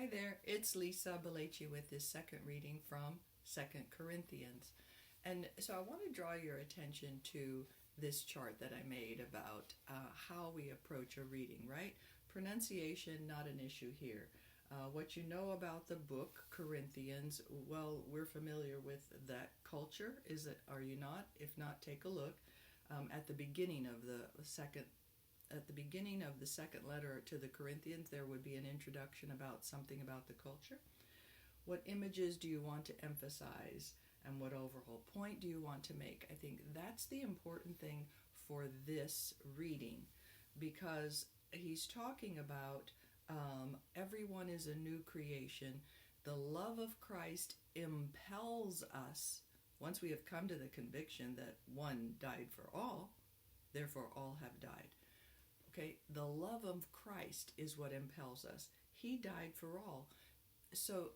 Hi there, it's Lisa Belleci with this second reading from Second Corinthians. And so I want to draw your attention to this chart that I made about how we approach a reading, right? Pronunciation, not an issue here. What you know about the book, Corinthians, well, we're familiar with that culture. Are you not? If not, take a look. At the beginning of the second letter to the Corinthians, there would be an introduction about something about the culture. What images do you want to emphasize, and what overall point do you want to make? I think that's the important thing for this reading, because he's talking about everyone is a new creation. The love of Christ impels us, once we have come to the conviction that one died for all, therefore all have died. Okay, the love of Christ is what impels us. He died for all. So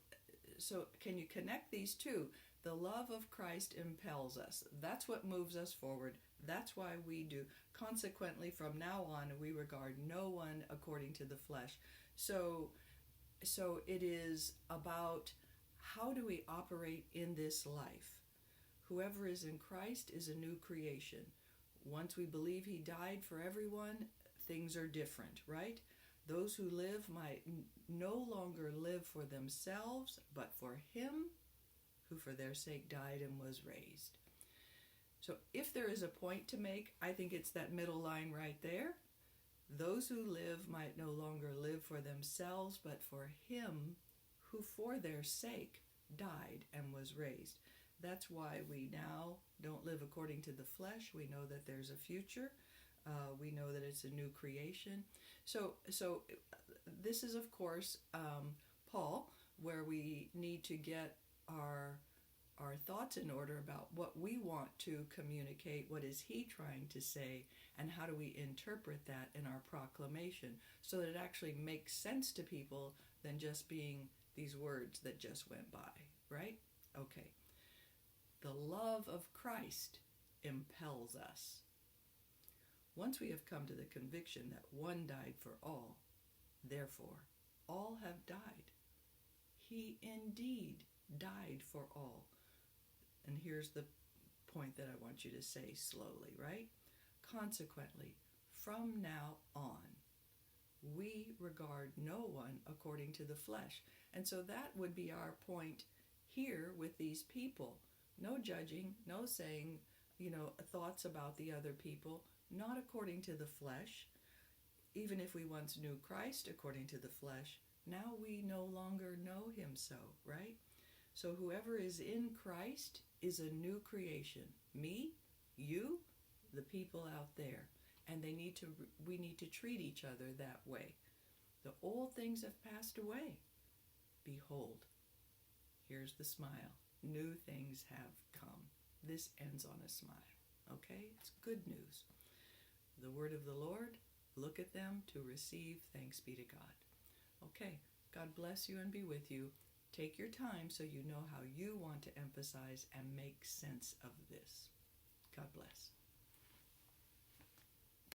can you connect these two? The love of Christ impels us. That's what moves us forward. That's why we do. Consequently, from now on, we regard no one according to the flesh. So it is about how do we operate in this life. Whoever is in Christ is a new creation. Once we believe he died for everyone, things are different, right? Those who live might no longer live for themselves, but for him who for their sake died and was raised. So if there is a point to make, I think it's that middle line right there. Those who live might no longer live for themselves, but for him who for their sake died and was raised. That's why we now don't live according to the flesh. We know that there's a future. We know that it's a new creation. So this is, of course, Paul, where we need to get our thoughts in order about what we want to communicate, what is he trying to say, and how do we interpret that in our proclamation so that it actually makes sense to people than just being these words that just went by, right? Okay. The love of Christ impels us. Once we have come to the conviction that one died for all, therefore all have died. He indeed died for all. And here's the point that I want you to say slowly, right? Consequently, from now on, we regard no one according to the flesh. And so that would be our point here with these people. No judging, no saying, thoughts about the other people, not according to the flesh. Even if we once knew Christ according to the flesh, now we no longer know him so, right? So whoever is in Christ is a new creation. Me, you, the people out there. And we need to treat each other that way. The old things have passed away. Behold, here's the smile. New things have come. This ends on a smile. Okay? It's good news. The word of the Lord, look at them to receive. Thanks be to God. Okay, God bless you and be with you. Take your time so you know how you want to emphasize and make sense of this. God bless.